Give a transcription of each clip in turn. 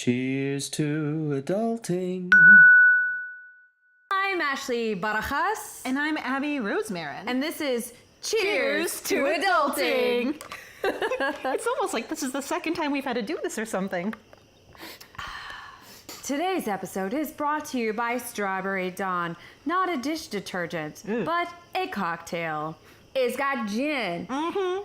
Cheers to adulting. I'm Ashley Barajas. And I'm Abby Rosemarin. And this is Cheers to Adulting. It's almost like this is the second time we've had to do this or something. Today's episode is brought to you by Strawberry Dawn. Not a dish detergent, but a cocktail. It's got gin.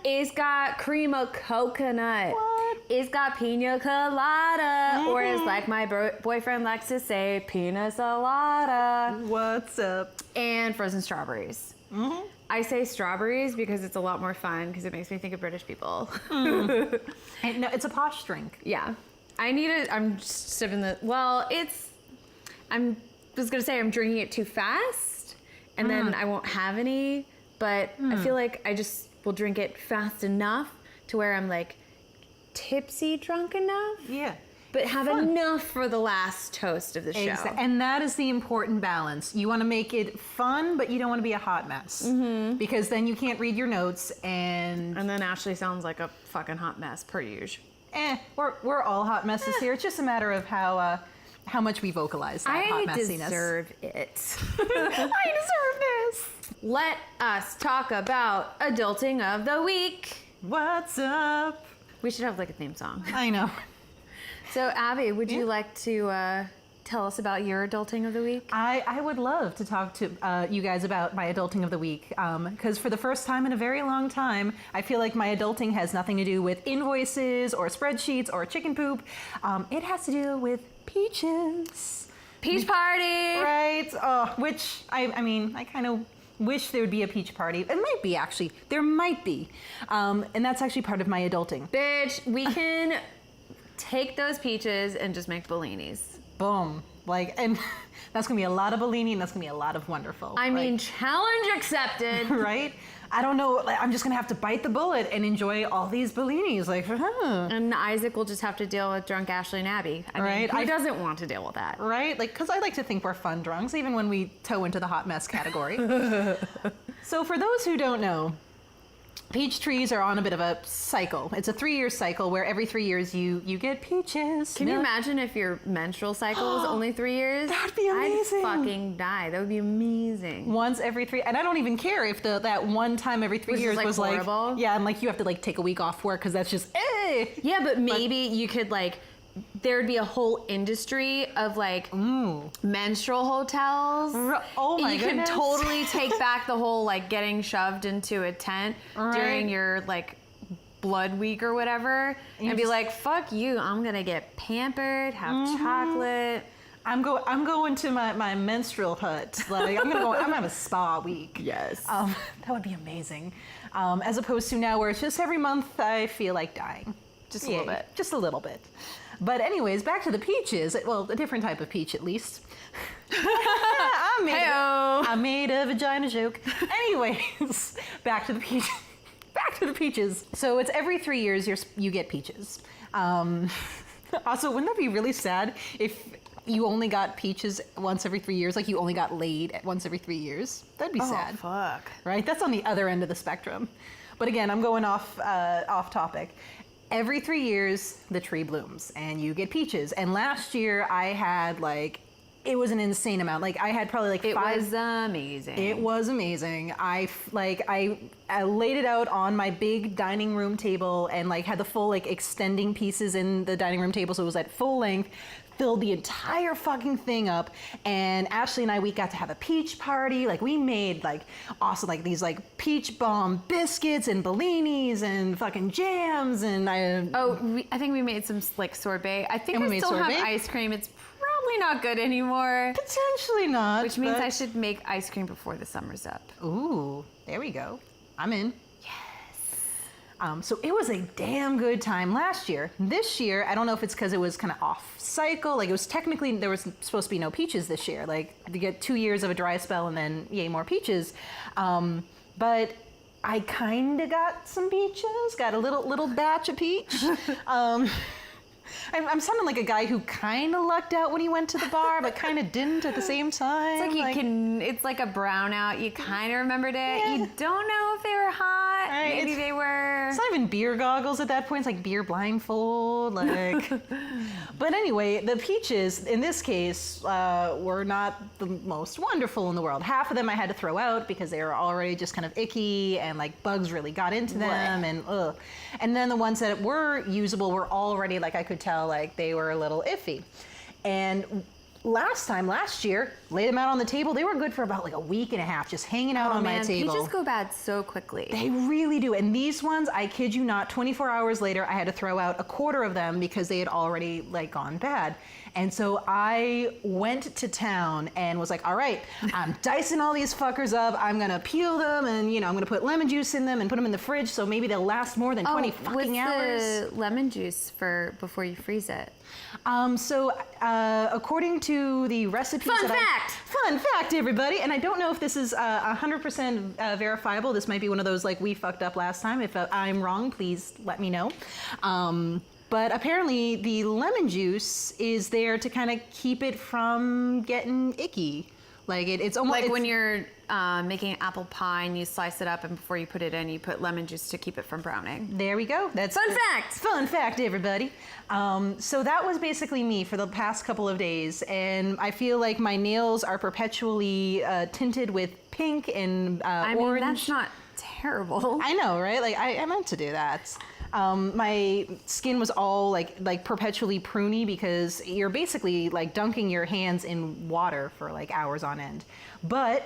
It's got cream of coconut. What? It's got pina colada. Or as like my boyfriend likes to say, pina colada. What's up? And frozen strawberries. I say strawberries because it's a lot more fun because it makes me think of British people. No, it's a posh drink. Yeah. I'm sipping the, I was going to say I'm drinking it too fast and then I won't have any, but I feel like I just will drink it fast enough to where I'm like tipsy drunk enough. Yeah. But have enough for the last toast of the show. And that is the important balance. You want to make it fun, but you don't want to be a hot mess. Because then you can't read your notes and then Ashley sounds like a fucking hot mess per usual. We're all hot messes here. It's just a matter of how much we vocalize that hot messiness. I deserve it. I deserve this. Let us talk about adulting of the week. What's up? We should have like a theme song. I know. So Abby, would you like to tell us about your adulting of the week? I would love to talk to you guys about my adulting of the week because for the first time in a very long time, I feel like my adulting has nothing to do with invoices or spreadsheets or chicken poop. It has to do with peaches. Peach party! Right. Which, I mean, I kind of wish there would be a peach party. It might be, actually. There might be. And that's actually part of my adulting. Bitch, we can take those peaches and just make bellinis. Boom. And that's gonna be a lot of Bellini and that's gonna be a lot of wonderful. I mean, challenge accepted. Right? I don't know, I'm just gonna have to bite the bullet and enjoy all these Bellinis. And Isaac will just have to deal with drunk Ashley and Abby. I mean, who doesn't want to deal with that? Right? Because I like to think we're fun drunks, even when we toe into the hot mess category. So for those who don't know, peach trees are on a bit of a cycle. It's a 3-year cycle where every 3 years you get peaches. Can you imagine if your menstrual cycle was only 3 years? That'd be amazing. I'd fucking die. That would be amazing. Once every 3, and I don't even care if that one time every 3 years was horrible. Yeah, and you have to take a week off work because that's just Yeah, but maybe you could there'd be a whole industry of menstrual hotels. Oh my goodness. You could totally take back the whole getting shoved into a tent during your blood week or whatever and be like, fuck you, I'm gonna get pampered, have chocolate. I'm going to my menstrual hut. I'm gonna have a spa week. Yes. That would be amazing. As opposed to now where it's just every month I feel like dying. Just a little bit. Just a little bit. But anyways, back to the peaches. Well, a different type of peach at least. I made a vagina joke. Anyways, back to the peaches. Back to the peaches. So it's every 3 years you get peaches. Also, wouldn't that be really sad if you only got peaches once every 3 years? You only got laid once every 3 years? That'd be sad. Oh, fuck. Right? That's on the other end of the spectrum. But again, I'm going off topic. Every 3 years, the tree blooms and you get peaches. And last year I had it was an insane amount. I had probably 5. It was amazing. It was amazing. I laid it out on my big dining room table and had the full extending pieces in the dining room table, so it was at full length. Filled the entire fucking thing up, and Ashley and we got to have a peach party. We made awesome these peach bomb biscuits and bellinis and fucking jams and I think we made some sorbet. I think we still have ice cream. It's probably not good anymore. Potentially not. Which means I should make ice cream before the summer's up. Ooh, there we go. I'm in. So it was a damn good time last year. This year, I don't know if it's because it was kind of off cycle. It was technically, there was supposed to be no peaches this year. You get 2 years of a dry spell and then yay, more peaches. But I kind of got some peaches, got a little batch of peach. I'm sounding like a guy who kind of lucked out when he went to the bar, but kind of didn't at the same time. It's like a brownout. You kind of remembered it. Yeah. You don't know if they were hot. Right. Maybe they were. there. It's not even beer goggles at that point. It's like beer blindfold. Like, but anyway, the peaches in this case were not the most wonderful in the world. Half of them I had to throw out because they were already just kind of icky and like bugs really got into them and ugh. And then the ones that were usable were already like I could tell like they were a little iffy. And last year, laid them out on the table. They were good for about like a week and a half, just hanging out on my table. Peaches go bad so quickly. They really do. And these ones, I kid you not, 24 hours later, I had to throw out a quarter of them because they had already like gone bad. And so I went to town and was like, all right, I'm dicing all these fuckers up. I'm going to peel them and, I'm going to put lemon juice in them and put them in the fridge so maybe they'll last more than 20 fucking hours. What's the lemon juice for before you freeze it? According to the recipes Fun fact, everybody, and I don't know if this is 100% verifiable. This might be one of those like we fucked up last time. If I'm wrong, please let me know. But apparently the lemon juice is there to kind of keep it from getting icky. Like it's almost like when you're making apple pie and you slice it up and before you put it in, you put lemon juice to keep it from browning. There we go. That's Fun fact, everybody. So that was basically me for the past couple of days, and I feel like my nails are perpetually tinted with pink and orange. That's not terrible. I know, right? Like I meant to do that. My skin was all like perpetually pruny because you're basically like dunking your hands in water for like hours on end. But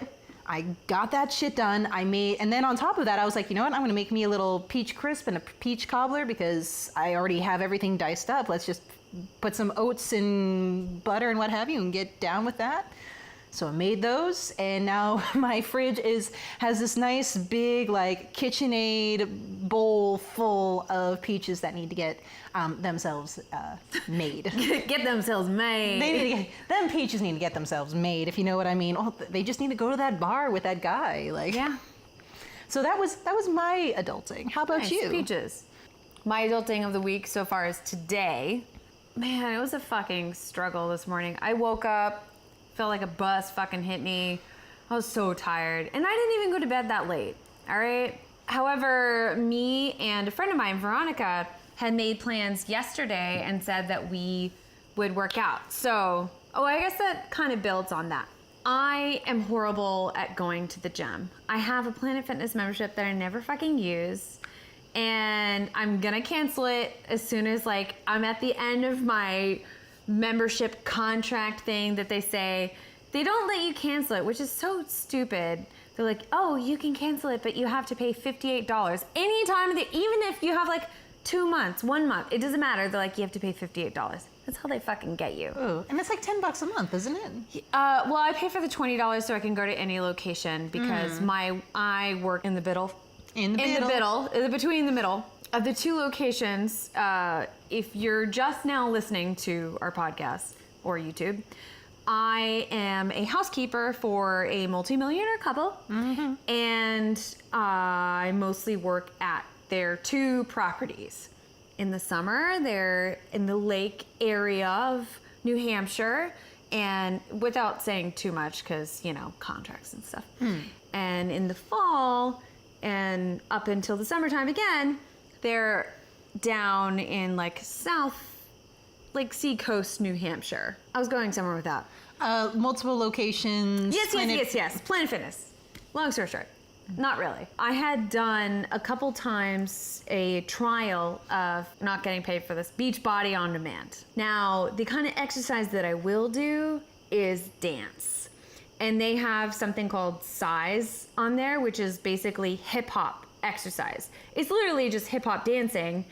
I got that shit done. And then on top of that, I was like, you know what? I'm gonna make me a little peach crisp and a peach cobbler because I already have everything diced up. Let's just put some oats and butter and what have you and get down with that. So I made those, and now my fridge has this nice big like KitchenAid bowl full of peaches that need to get themselves made. Get themselves made. Them peaches need to get themselves made, if you know what I mean. Oh, they just need to go to that bar with that guy, like. Yeah. So that was my adulting. How about you? Peaches. My adulting of the week so far is today. Man, it was a fucking struggle this morning. I woke up. Felt like a bus fucking hit me. I was so tired. And I didn't even go to bed that late, all right? However, me and a friend of mine, Veronica, had made plans yesterday and said that we would work out. So, I guess that kind of builds on that. I am horrible at going to the gym. I have a Planet Fitness membership that I never fucking use. And I'm gonna cancel it as soon as like I'm at the end of my membership contract thing that they say. They don't let you cancel it, which is so stupid. They're like, oh, you can cancel it, but you have to pay $58 any time of the, even if you have like 2 months, 1 month, it doesn't matter. They're like, you have to pay $58. That's how they fucking get you. Ooh, and it's like $10 a month, isn't it? Well, I pay for the $20 so I can go to any location because I work in the middle. Between the middle of the two locations. If you're just now listening to our podcast or YouTube, I am a housekeeper for a multimillionaire couple, and I mostly work at their two properties. In the summer, they're in the lake area of New Hampshire, and without saying too much because, contracts and stuff. And in the fall, and up until the summertime again, they're down in like Seacoast, New Hampshire. I was going somewhere with that. Multiple locations. Yes. Planet Fitness. Long story short, not really. I had done a couple times a trial of not getting paid for this Beachbody on demand. Now, the kind of exercise that I will do is dance. And they have something called Size on there, which is basically hip hop exercise. It's literally just hip hop dancing,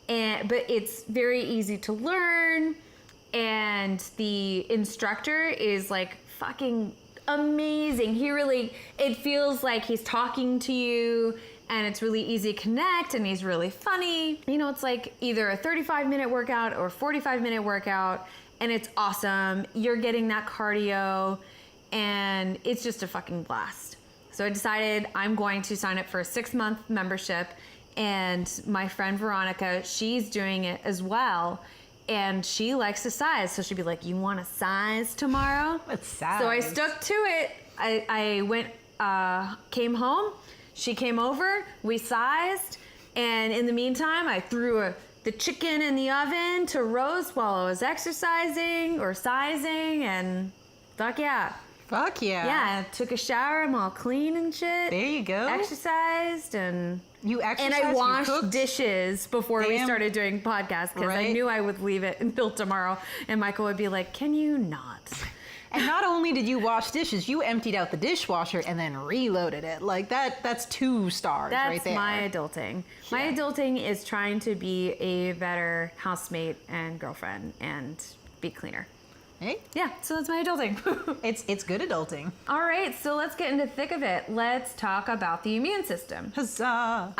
but it's very easy to learn, and the instructor is like fucking amazing. It feels like he's talking to you, and it's really easy to connect, and he's really funny. It's like either a 35-minute workout or 45-minute workout, and it's awesome. You're getting that cardio, and it's just a fucking blast. So I decided I'm going to sign up for a 6-month membership, and my friend Veronica, she's doing it as well, and she likes to size. So she'd be like, you want to size tomorrow? Let's size. So I stuck to it. I went, came home, she came over, we sized, And in the meantime, I threw the chicken in the oven to roast while I was exercising or sizing, and fuck yeah. Fuck yeah. Yeah, took a shower, I'm all clean and shit. There you go. Exercised and You exercised, I you washed cooked. dishes before we Damn. started doing podcasts because I Right. knew I would leave it until tomorrow, and Michael would be like, "Can you not?" And not only did you wash dishes, you emptied out the dishwasher and then reloaded it. Like that's 2 stars That's right there. my adulting. My Yeah. adulting is trying to be a better housemate and girlfriend and be cleaner. Hey, Yeah, so that's my adulting. it's good adulting. All right, so let's get into the thick of it. Let's talk about the immune system. Huzzah.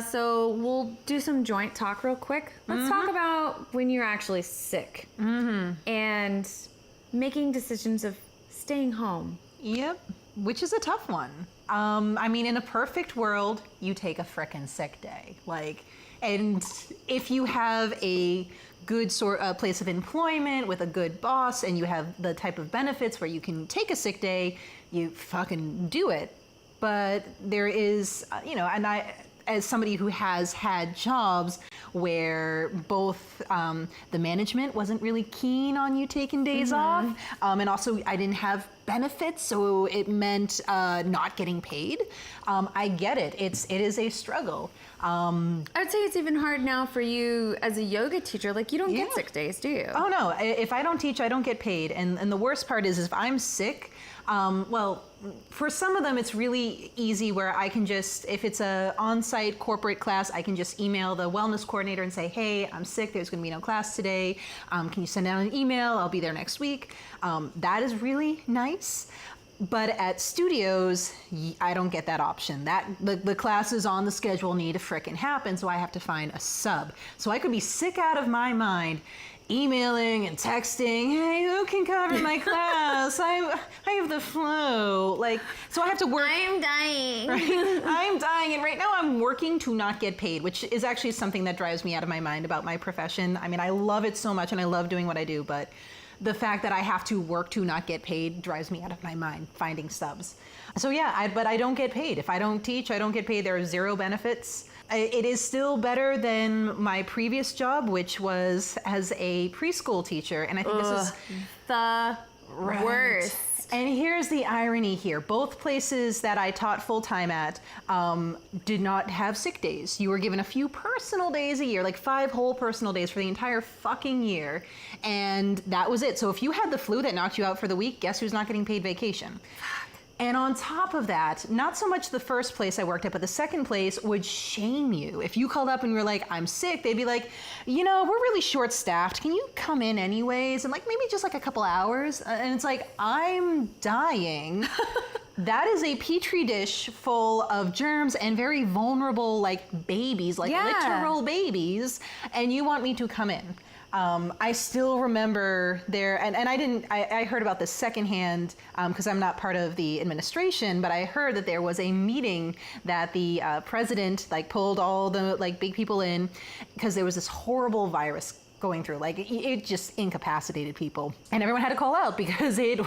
So we'll do some joint talk real quick. Let's talk about when you're actually sick and making decisions of staying home. Yep, which is a tough one. I mean, in a perfect world, you take a frickin' sick day. And if you have a good place of employment with a good boss and you have the type of benefits where you can take a sick day, you fucking do it. But there is, and I, as somebody who has had jobs where both the management wasn't really keen on you taking days off, and also I didn't have benefits, so it meant not getting paid. I get it. It is a struggle. I'd say it's even hard now for you as a yoga teacher. Like, you don't get Yeah. sick days, do you? Oh no, if I don't teach, I don't get paid. And the worst part is if I'm sick, well, for some of them it's really easy where I can just, if it's a on-site corporate class, I can just email the wellness coordinator and say, hey, I'm sick, there's gonna be no class today. Can you send out an email? I'll be there next week. That is really nice. But at studios, I don't get that option. The classes on the schedule need to frickin' happen, so I have to find a sub. So I could be sick out of my mind, emailing and texting, hey, who can cover my class? I have the flu. So I have to work. I'm dying. Right? I'm dying, and right now I'm working to not get paid, which is actually something that drives me out of my mind about my profession. I mean, I love it so much, and I love doing what I do, but the fact that I have to work to not get paid drives me out of my mind, finding subs. So yeah, but I don't get paid. If I don't teach, I don't get paid. There are 0 benefits. It is still better than my previous job, which was as a preschool teacher. And I think this is The worst. And here's the irony here. Both places that I taught full-time at did not have sick days. You were given a few personal days a year, like 5 whole personal days for the entire fucking year. And that was it. So if you had the flu that knocked you out for the week, guess who's not getting paid vacation? And on top of that, not so much the first place I worked at, but the second place would shame you. If you called up and you were like, I'm sick, they'd be like, we're really short-staffed. Can you come in anyways? And maybe just a couple hours. And it's like, I'm dying. That is a petri dish full of germs and very vulnerable, babies, literal babies. And you want me to come in. I still remember there, and I heard about this secondhand because I'm not part of the administration, but I heard that there was a meeting that the president pulled all the big people in because there was this horrible virus going through. It just incapacitated people. And everyone had to call out because it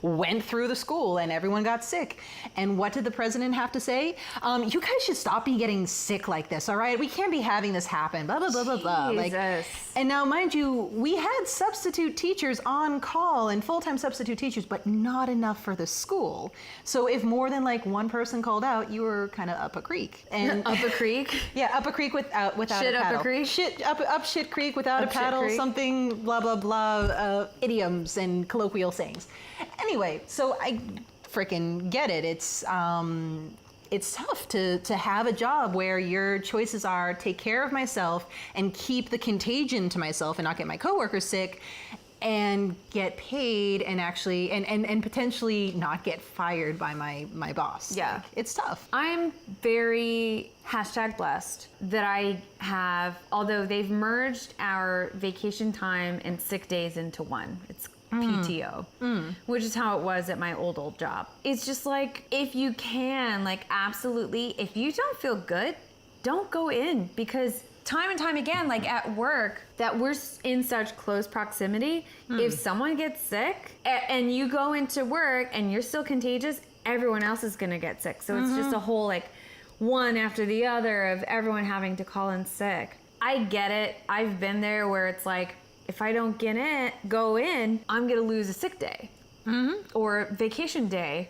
went through the school and everyone got sick. And what did the president have to say? You guys should stop getting sick like this, all right? We can't be having this happen, blah, blah, blah, blah, blah. Jesus. And now, mind you, we had substitute teachers on call and full-time substitute teachers, but not enough for the school. So if more than one person called out, you were kind of up a creek. And Up a creek? yeah, up a creek without Shit a up a paddle. creek? Shit up shit creek without a Up shit paddle. creek? Something blah blah blah. Idioms and colloquial sayings. Anyway, so I freaking get it. It's tough to have a job where your choices are take care of myself and keep the contagion to myself and not get my coworkers sick, and get paid and actually and potentially not get fired by my boss. Yeah. It's tough. I'm very #blessed that I have, although they've merged our vacation time and sick days into one. It's PTO, which is how it was at my old job. It's just if you can, absolutely, if you don't feel good, don't go in, because time and time again, at work, that we're in such close proximity, if someone gets sick and you go into work and you're still contagious, everyone else is gonna get sick. So it's just a whole one after the other of everyone having to call in sick. I get it. I've been there where it's like, if I don't go in, I'm gonna lose a sick day. Or vacation day,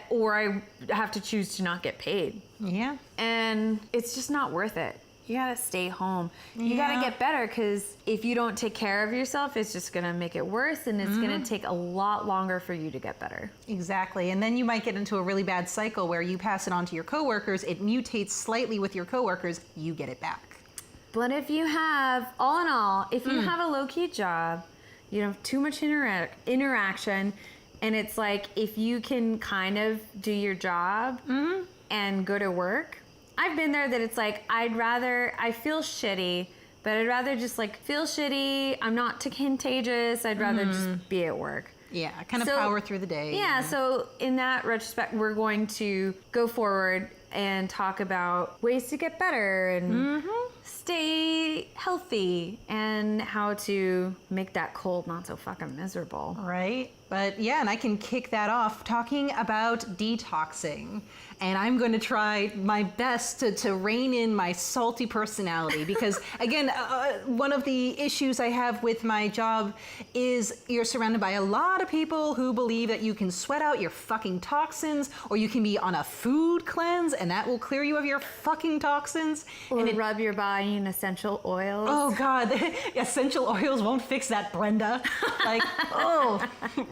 or I have to choose to not get paid. Yeah. And it's just not worth it. You gotta stay home. You gotta get better, because if you don't take care of yourself, it's just gonna make it worse, and it's gonna take a lot longer for you to get better. Exactly. And then you might get into a really bad cycle where you pass it on to your coworkers, it mutates slightly with your coworkers, you get it back. But if you have, all in all, if you have a low-key job, you don't have too much interaction, and it's like, if you can kind of do your job and go to work. I've been there that it's like, I feel shitty, but I'd rather just like feel shitty. I'm not contagious. I'd rather just be at work. Yeah, kind of power through the day. Yeah, so in that retrospect, we're going to go forward and talk about ways to get better and stay healthy and how to make that cold not so fucking miserable. Right? But yeah, and I can kick that off talking about detoxing. And I'm going to try my best to rein in my salty personality because, again, one of the issues I have with my job is you're surrounded by a lot of people who believe that you can sweat out your fucking toxins, or you can be on a food cleanse and that will clear you of your fucking toxins. Or and rub your body in essential oils. Oh God, essential oils won't fix that, Brenda. Like,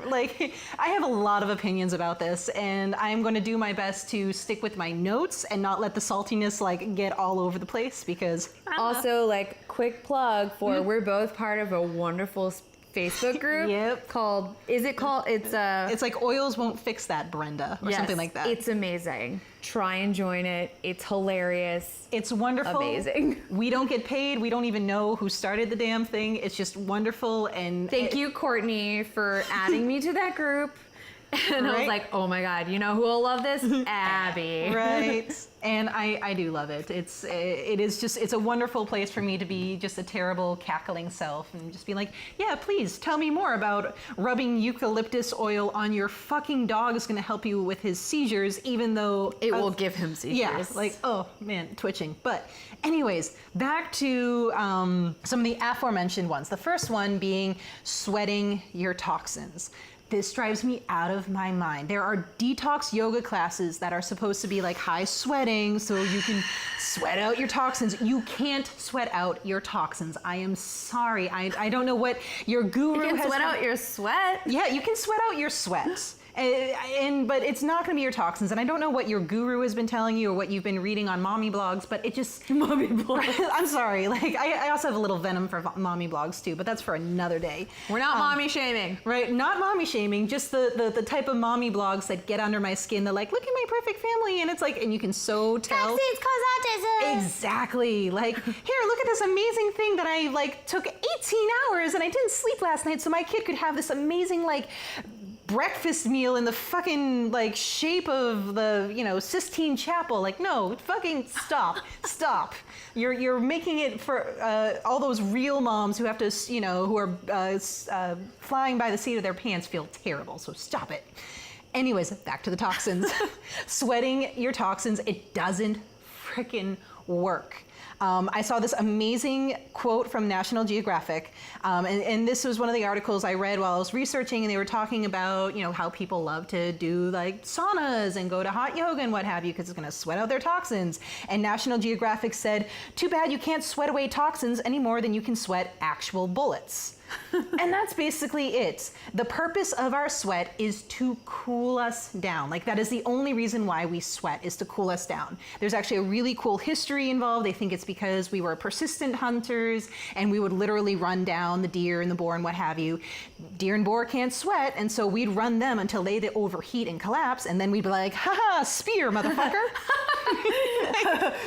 like I have a lot of opinions about this, and I'm going to do my best to stick with my notes and not let the saltiness like get all over the place, because also, like, quick plug for we're both part of a wonderful Facebook group called it's like oils won't fix that, Brenda, or something like that. It's amazing. Try and join it. It's hilarious. It's wonderful. Amazing. We don't get paid. We don't even know who started the damn thing. It's just wonderful. And thank you, Courtney, for adding me to that group. And I was like, oh my God, you know who will love this? Abby. Right. And I do love it. It's a wonderful place for me to be just a terrible cackling self and just be like, yeah, please tell me more about rubbing eucalyptus oil on your fucking dog is going to help you with his seizures, even though it will give him seizures. Yeah, like, oh man, twitching. But anyways, back to some of the aforementioned ones. The first one being sweating your toxins. This drives me out of my mind. There are detox yoga classes that are supposed to be like high sweating so you can sweat out your toxins. You can't sweat out your toxins. I am sorry. I don't know what your guru has. You can sweat out your sweat. Yeah, you can sweat out your sweat. But it's not going to be your toxins. And I don't know what your guru has been telling you or what you've been reading on mommy blogs, but it just... Mommy blogs. I'm sorry. Like, I also have a little venom for mommy blogs too, but that's for another day. We're not mommy shaming. Right, not mommy shaming, just the type of mommy blogs that get under my skin. They're like, look at my perfect family. And it's like, and you can so tell... Vaccines cause autism. Exactly. Like, here, look at this amazing thing that I, like, took 18 hours and I didn't sleep last night so my kid could have this amazing, like... breakfast meal in the fucking like shape of the Sistine Chapel. Like, no, fucking stop. You're making it for all those real moms who have to who are flying by the seat of their pants feel terrible. So stop it. Anyways, back to the toxins. Sweating your toxins, it doesn't frickin' work. I saw this amazing quote from National Geographic, and this was one of the articles I read while I was researching, and they were talking about, how people love to do like saunas and go to hot yoga and what have you, because it's going to sweat out their toxins. And National Geographic said, too bad you can't sweat away toxins any more than you can sweat actual bullets. And that's basically it. The purpose of our sweat is to cool us down. Like, that is the only reason why we sweat, is to cool us down. There's actually a really cool history involved. They think it's because we were persistent hunters and we would literally run down the deer and the boar and what have you. Deer and boar can't sweat, and so we'd run them until they'd overheat and collapse, and then we'd be like, haha, spear, motherfucker.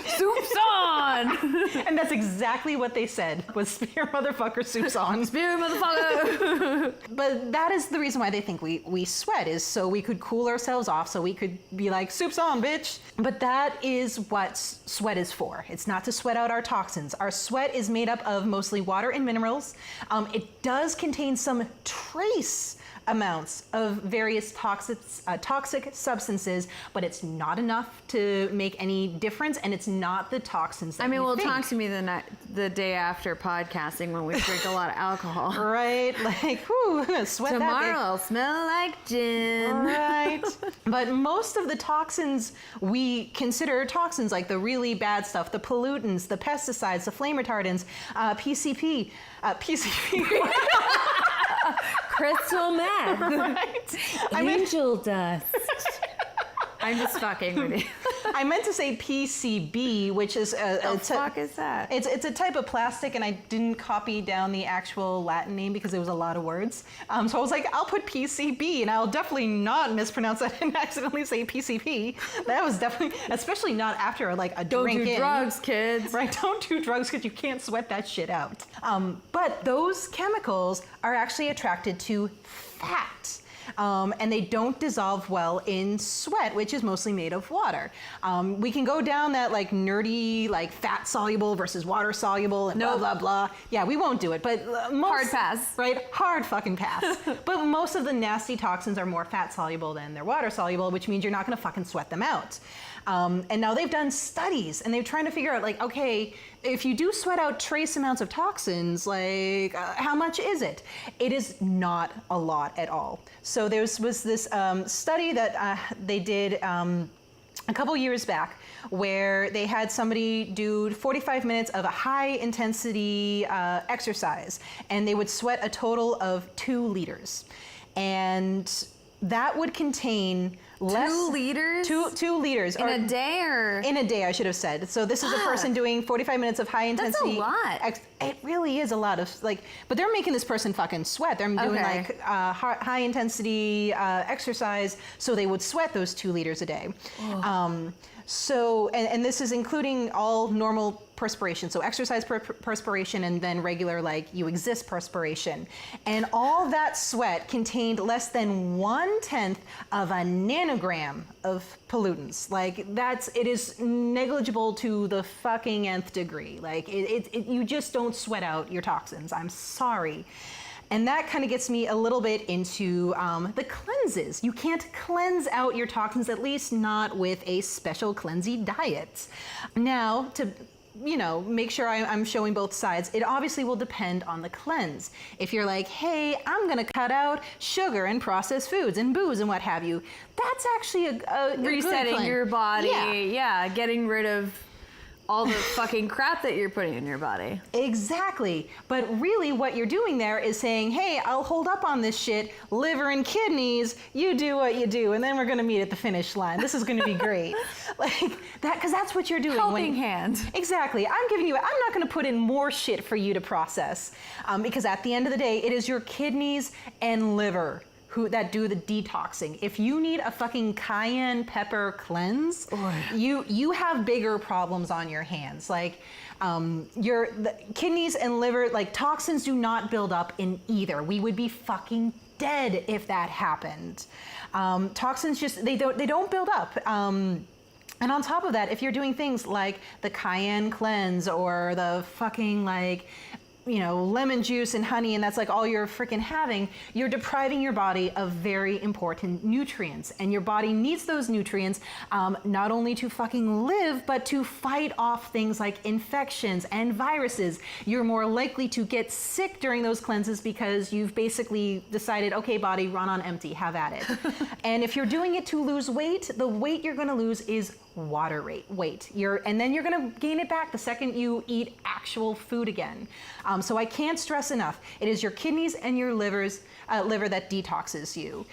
Soup's on! And that's exactly what they said, was spear, motherfucker, soup's on. Spear, motherfucker! But that is the reason why they think we sweat, is so we could cool ourselves off, so we could be like, soup's on, bitch. But that is what sweat is for. It's not to sweat out our toxins. Our sweat is made up of mostly water and minerals. It does contain some trace amounts of various toxic substances, but it's not enough to make any difference. difference, and it's not the toxins that well, think. talk to me the day after podcasting when we drink a lot of alcohol. Right? Like, whew, sweat Tomorrow that I'll smell like gin. Right. But most of the toxins we consider toxins, like the really bad stuff, the pollutants, the pesticides, the flame retardants, PCP. Crystal meth. Right? Angel dust. I'm just fucking with you. I meant to say PCB, which is The fuck is that? It's a type of plastic, and I didn't copy down the actual Latin name because it was a lot of words. So I was like, I'll put PCB, and I'll definitely not mispronounce that and accidentally say PCP. That was definitely, especially not after like a Don't drink do in. drugs, kids. Right, don't do drugs because you can't sweat that shit out. But those chemicals are actually attracted to fat. And they don't dissolve well in sweat, which is mostly made of water. We can go down that like nerdy, like fat soluble versus water soluble and blah, blah, blah. Yeah, we won't do it, but Hard pass. Right, hard fucking pass. But most of the nasty toxins are more fat soluble than they're water soluble, which means you're not gonna fucking sweat them out. And now they've done studies and they're trying to figure out like, okay, if you do sweat out trace amounts of toxins, like how much is it? It is not a lot at all. So there was this study that they did a couple years back where they had somebody do 45 minutes of a high intensity exercise, and they would sweat a total of 2 liters. And that would contain less 2 liters? 2 liters. In a day or? In a day, I should have said. So this is a person doing 45 minutes of high intensity. That's a lot. It really is a lot of like, but they're making this person fucking sweat. They're doing like high intensity exercise, so they would sweat those 2 liters a day. So, and this is including all normal perspiration, so exercise perspiration and then regular like you exist perspiration. And all that sweat contained less than 1/10 of a nanogram of pollutants. Like it is negligible to the fucking nth degree. Like you just don't sweat out your toxins. I'm sorry. And that kind of gets me a little bit into the cleanses. You can't cleanse out your toxins, at least not with a special cleansy diet. Now, to make sure I'm showing both sides, it obviously will depend on the cleanse. If you're like, hey, I'm gonna cut out sugar and processed foods and booze and what have you, that's actually a resetting good your body. Yeah. Getting rid of all the fucking crap that you're putting in your body. Exactly. But really what you're doing there is saying, hey, I'll hold up on this shit, liver and kidneys, you do what you do, and then we're gonna meet at the finish line. This is gonna be great. Like that, because that's what you're doing. Helping hand. Exactly. I'm not gonna put in more shit for you to process. Because at the end of the day, it is your kidneys and liver that do the detoxing. If you need a fucking cayenne pepper cleanse, you have bigger problems on your hands. Like the kidneys and liver, like toxins do not build up in either. We would be fucking dead if that happened. Toxins just they don't build up. And on top of that, if you're doing things like the cayenne cleanse or the fucking like lemon juice and honey, and that's like all you're freaking having, you're depriving your body of very important nutrients. And your body needs those nutrients not only to fucking live, but to fight off things like infections and viruses. You're more likely to get sick during those cleanses because you've basically decided, okay, body, run on empty, have at it. And if you're doing it to lose weight, the weight you're gonna lose is water weight. And then you're gonna gain it back the second you eat actual food again. So I can't stress enough, it is your kidneys and your liver that detoxes you.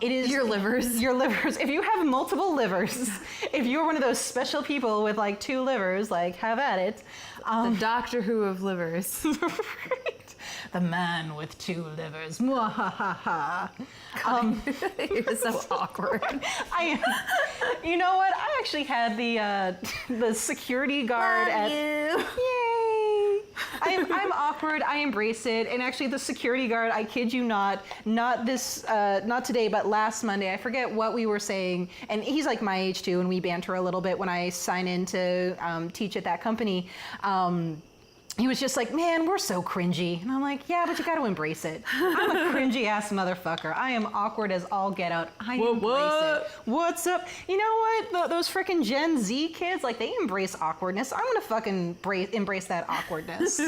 It is your livers. Your livers. If you have multiple livers, if you're one of those special people with like 2 livers, like have at it. The Doctor Who of livers. The man with 2 livers. Mwahaha. You're so awkward. You know what? I actually had the security guard Love you. Yay! I'm awkward. I embrace it. And actually, the security guard, I kid you not today, but last Monday, I forget what we were saying. And he's like my age too, and we banter a little bit when I sign in to teach at that company. he was just like, man, we're so cringy. And I'm like, yeah, but you got to embrace it. I'm a cringy ass motherfucker. I am awkward as all get out. I embrace it. What's up? You know what? Those freaking Gen Z kids, like, they embrace awkwardness. I'm going to fucking embrace that awkwardness.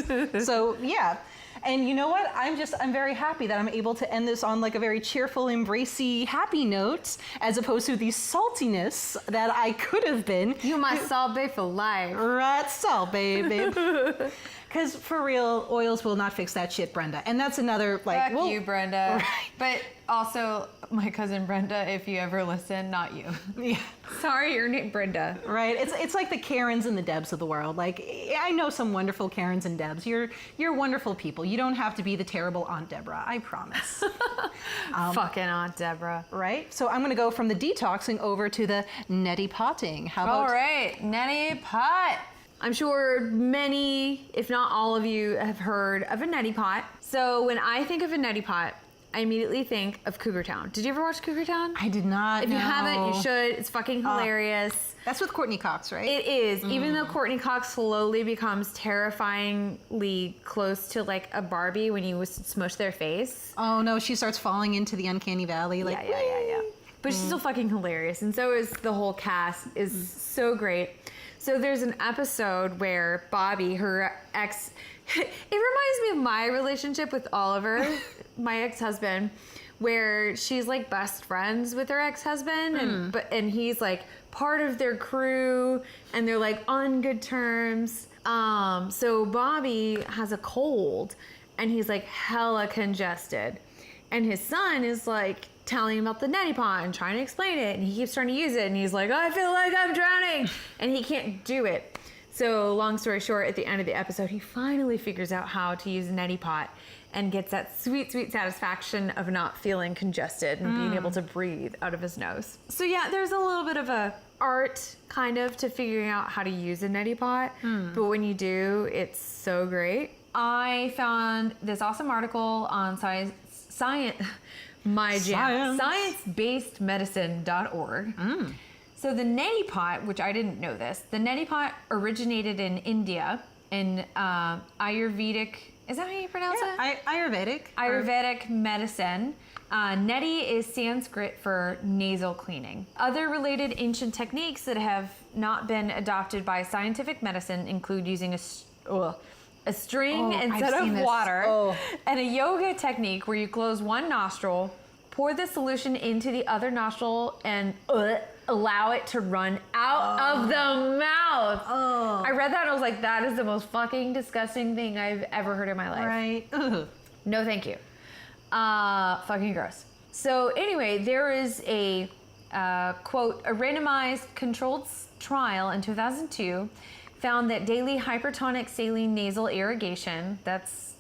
So, yeah. And you know what? I'm very happy that I'm able to end this on like a very cheerful, embracey, happy note, as opposed to the saltiness that I could have been. You my salt bae for life. Right, salt baby. Because for real, oils will not fix that shit, Brenda. And that's another like. Fuck you, Brenda. Right. But also, my cousin Brenda, if you ever listen, not you. Yeah. Sorry, your name Brenda. Right. It's like the Karens and the Debs of the world. Like, I know some wonderful Karens and Debs. You're wonderful people. You don't have to be the terrible Aunt Debra. I promise. Fucking Aunt Debra. Right. So I'm gonna go from the detoxing over to the neti potting. How about? All right, neti pot. I'm sure many, if not all of you, have heard of a neti pot. So when I think of a neti pot, I immediately think of Cougar Town. Did you ever watch Cougar Town? I did not. If you no. haven't, you should. It's fucking hilarious. That's with Courtney Cox, right? It is. Even though Courtney Cox slowly becomes terrifyingly close to like a Barbie when you smush their face. Oh no, she starts falling into the uncanny valley. Like, yeah. But she's still fucking hilarious, and so is the whole cast. Is so great. So there's an episode where Bobby, her ex, it reminds me of my relationship with Oliver, my ex-husband, where she's like best friends with her ex-husband, and he's like part of their crew, and they're like on good terms. So Bobby has a cold, and he's like hella congested, and his son is like telling him about the neti pot and trying to explain it, and he keeps trying to use it, and he's like, I feel like I'm drowning, and he can't do it. So long story short, at the end of the episode, he finally figures out how to use a neti pot and gets that sweet, sweet satisfaction of not feeling congested and being able to breathe out of his nose. So yeah, there's a little bit of a art kind of to figuring out how to use a neti pot, but when you do, it's so great. I found this awesome article on science-basedmedicine.org. So the neti pot, which I didn't know this, the neti pot originated in India in Ayurvedic, is that how you pronounce it? Ayurvedic medicine. Neti is Sanskrit for nasal cleaning. Other related ancient techniques that have not been adopted by scientific medicine include using a string instead of water, and a yoga technique where you close one nostril, pour the solution into the other nostril, and allow it to run out of the mouth. I read that and I was like, that is the most fucking disgusting thing I've ever heard in my life. Right. No, thank you. Fucking gross. So anyway, there is a, quote, a randomized controlled trial in 2002 found that daily hypertonic saline nasal irrigation, that's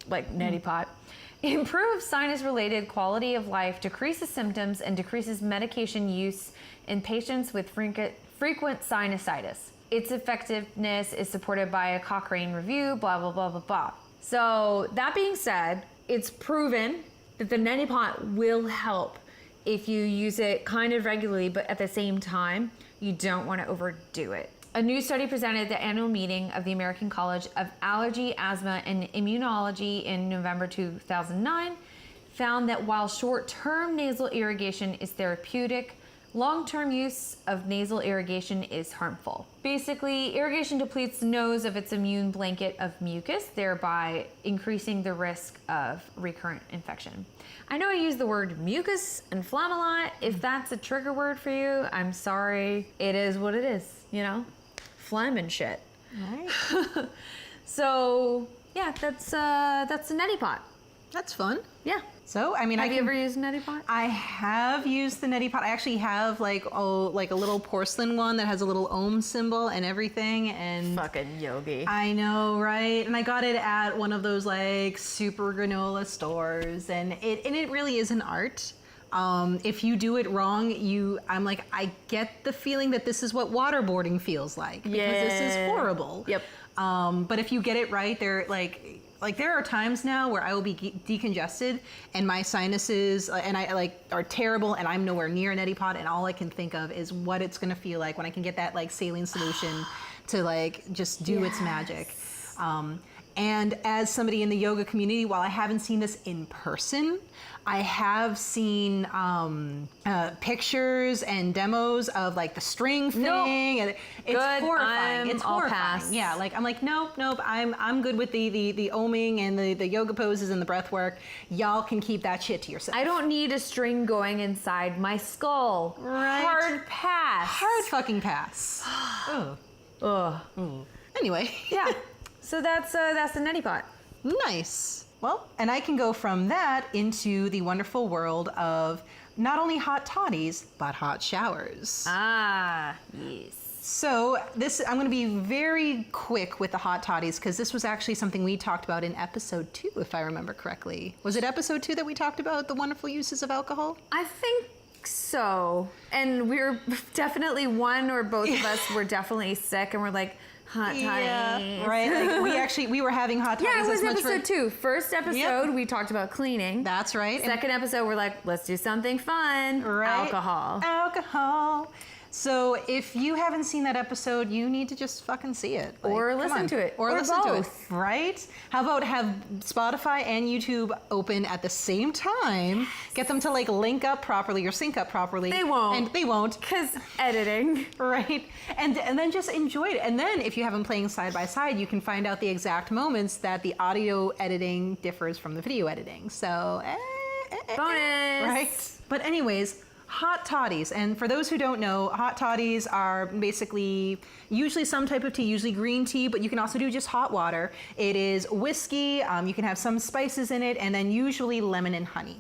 like neti pot, improves sinus-related quality of life, decreases symptoms, and decreases medication use in patients with frequent sinusitis. Its effectiveness is supported by a Cochrane review, blah, blah, blah, blah, blah. So that being said, it's proven that the neti pot will help if you use it kind of regularly, but at the same time, you don't want to overdo it. A new study presented at the annual meeting of the American College of Allergy, Asthma, and Immunology in November 2009 found that while short-term nasal irrigation is therapeutic, long-term use of nasal irrigation is harmful. Basically, irrigation depletes the nose of its immune blanket of mucus, thereby increasing the risk of recurrent infection. I know I use the word mucus and phlegm a lot. If that's a trigger word for you, I'm sorry. It is what it is, you know? Phlegm and shit. Right. So, yeah, that's a neti pot. That's fun. Yeah. So, I mean, have you ever used a neti pot? I have used the neti pot. I actually have like a little porcelain one that has a little Om symbol and everything. And fucking yogi. I know, right? And I got it at one of those like super granola stores, and it really is an art. If you do it wrong, I get the feeling that this is what waterboarding feels like, because this is horrible. Yep. But if you get it right, they're like there are times now where I will be decongested and my sinuses and I are terrible, and I'm nowhere near a neti pot, and all I can think of is what it's gonna feel like when I can get that like saline solution to like just do its magic. And as somebody in the yoga community, while I haven't seen this in person, I have seen pictures and demos of like the string thing, and it's Good. horrifying. It's I'll horrifying. pass. Yeah, like I'm like nope. I'm good with the oming and the yoga poses and the breath work. Y'all can keep that shit to yourself. I don't need a string going inside my skull. Right. Hard pass. Hard fucking pass. Ugh. Ugh. Anyway. Yeah. So that's the neti pot. Nice. Well, and I can go from that into the wonderful world of not only hot toddies, but hot showers. Ah, yes. So I'm going to be very quick with the hot toddies because this was actually something we talked about in episode 2, if I remember correctly. Was it episode 2 that we talked about the wonderful uses of alcohol? I think so. And we were definitely one or both of us were definitely sick, and we're like, hot toddies. Yeah, right. Like we were having hot toddies. Yeah, it was as much episode 2. First episode, we talked about cleaning. That's right. Second episode, we're like, let's do something fun. Right. Alcohol. So if you haven't seen that episode, you need to just fucking see it. Like, Or come listen on. to it. Or Or listen both. to it. Right? How about have Spotify and YouTube open at the same time? Get them to like link up properly or sync up properly. They won't. And they won't. Because editing. Right? And then just enjoy it. And then if you have them playing side by side, you can find out the exact moments that the audio editing differs from the video editing. So, Bonus. right? But anyways, hot toddies. And for those who don't know, hot toddies are basically usually some type of tea, usually green tea, but you can also do just hot water. It is whiskey, you can have some spices in it, and then usually lemon and honey.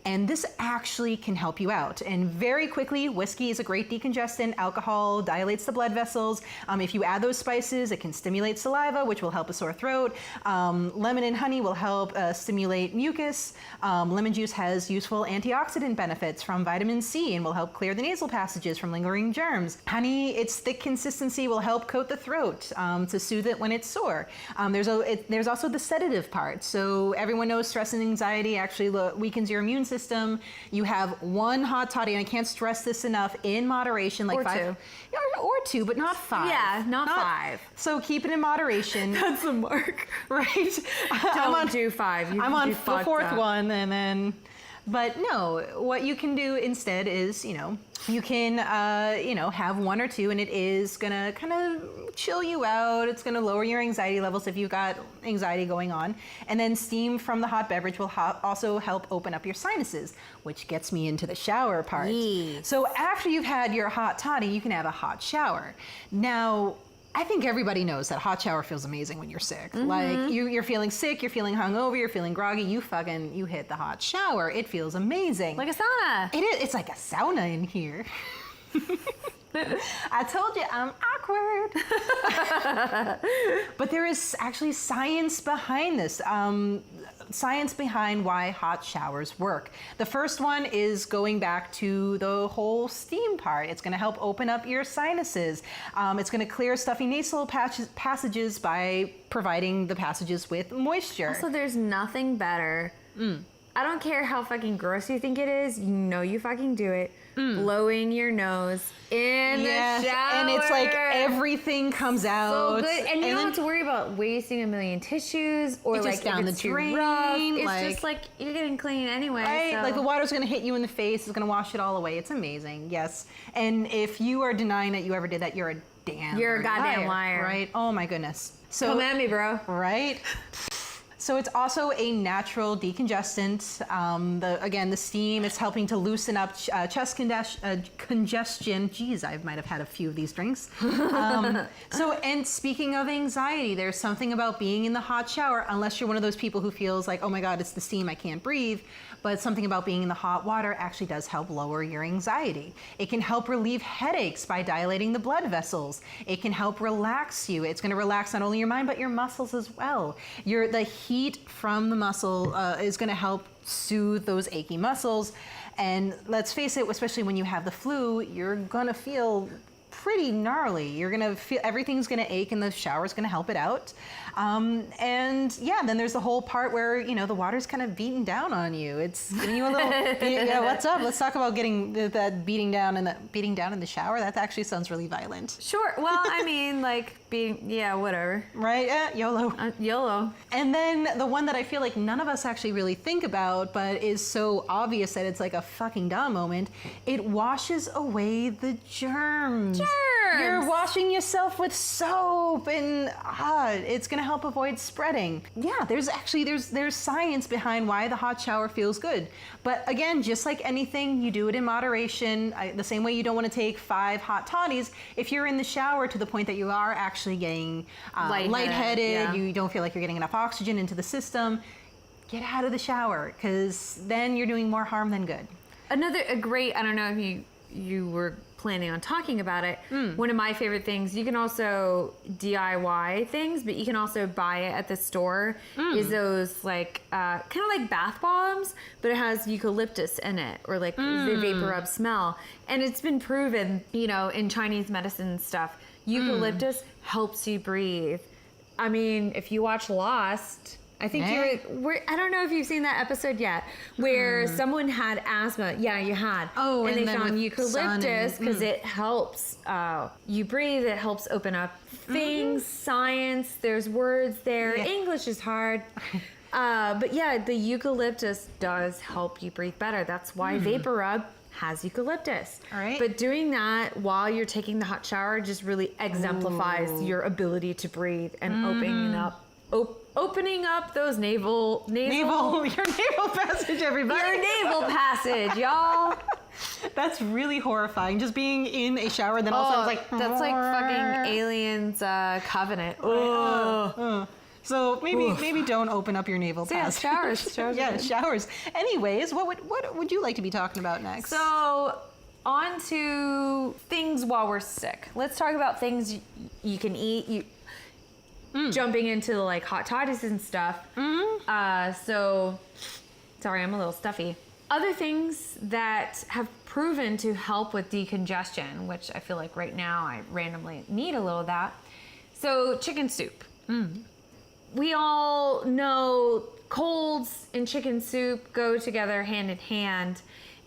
And this actually can help you out. And very quickly, whiskey is a great decongestant. Alcohol dilates the blood vessels. If you add those spices, it can stimulate saliva, which will help a sore throat. Lemon and honey will help stimulate mucus. Lemon juice has useful antioxidant benefits from vitamin C and will help clear the nasal passages from lingering germs. Honey, its thick consistency will help coat the throat to soothe it when it's sore. There's also the sedative part. So everyone knows stress and anxiety actually weakens your immune system. You have one hot toddy, and I can't stress this enough, in moderation, like Or 5 2. Yeah, or 2, but not 5. Yeah, not 5. So keep it in moderation. That's the mark. Right? Don't do 5. I'm on the fucked 4th up. one, and then. But no, what you can do instead is, you can, have 1 or 2, and it is gonna kind of chill you out. It's gonna lower your anxiety levels if you've got anxiety going on. And then steam from the hot beverage will also help open up your sinuses, which gets me into the shower part. Yes. So after you've had your hot toddy, you can have a hot shower. Now, I think everybody knows that hot shower feels amazing when you're sick. Mm-hmm. Like you're feeling sick, you're feeling hungover, you're feeling groggy, you hit the hot shower. It feels amazing. Like a sauna. It is. It's like a sauna in here. I told you I'm awkward. But there is actually science behind this. Science behind why hot showers work. The first one is going back to the whole steam part. It's going to help open up your sinuses. It's going to clear stuffy nasal passages by providing the passages with moisture. Also, there's nothing better. I don't care how fucking gross you think it is. You know you fucking do it. Blowing your nose in the shower. And it's like everything comes out. So good. And you don't have to worry about wasting a million tissues or It's like just down if the it's too drain, rough. It's like- just like you're getting clean anyway. Right? So. Like the water's gonna hit you in the face, it's gonna wash it all away. It's amazing, yes. And if you are denying that you ever did that, you're a You're a goddamn liar. Right? Oh my goodness. So Come at me, bro. right? So it's also a natural decongestant. The steam, it's helping to loosen up chest congestion. Geez, I might have had a few of these drinks. And speaking of anxiety, there's something about being in the hot shower, unless you're one of those people who feels like, oh my God, it's the steam, I can't breathe. But something about being in the hot water actually does help lower your anxiety. It can help relieve headaches by dilating the blood vessels. It can help relax you. It's going to relax not only your mind, but your muscles as well. The heat from the muscle is going to help soothe those achy muscles. And let's face it, especially when you have the flu, you're going to feel pretty gnarly. You're gonna feel everything's gonna ache, and the shower's gonna help it out. Then there's the whole part where the water's kind of beating down on you. It's giving you a little. What's up? Let's talk about getting that beating down in the shower. That actually sounds really violent. Sure. Well, I mean, like whatever. Right? YOLO. YOLO. And then the one that I feel like none of us actually really think about, but is so obvious that it's like a fucking duh moment, it washes away the germs. You're washing yourself with soap, and it's gonna help avoid spreading. Yeah, there's science behind why the hot shower feels good. But again, just like anything, you do it in moderation. The same way you don't want to take 5 hot toddies. If you're in the shower to the point that you are actually getting lightheaded, you don't feel like you're getting enough oxygen into the system, get out of the shower, because then you're doing more harm than good. A great, I don't know if you were planning on talking about it. One of my favorite things, you can also DIY things, but you can also buy it at the store, is those like kind of like bath bombs, but it has eucalyptus in it, or like the vapor rub smell. And it's been proven, in Chinese medicine and stuff, eucalyptus helps you breathe. I mean, if you watch Lost, I think I don't know if you've seen that episode yet, where someone had asthma. Yeah, you had. Oh, and they found eucalyptus because it helps you breathe. It helps open up things, science. There's words there. Yeah. English is hard. But yeah, the eucalyptus does help you breathe better. That's why Vapor Rub has eucalyptus. All right. But doing that while you're taking the hot shower just really exemplifies your ability to breathe and opening up those your naval passage, everybody. Your naval passage, y'all. That's really horrifying. Just being in a shower, then also it's like that's like fucking Aliens Covenant. So maybe don't open up your naval passage. Showers. Yeah, showers. Anyways, what would you like to be talking about next? So on to things while we're sick. Let's talk about things you can eat. Jumping into like hot toddies and stuff. So, sorry, I'm a little stuffy. Other things that have proven to help with decongestion, which I feel like right now I randomly need a little of that. So, chicken soup. We all know colds and chicken soup go together hand in hand.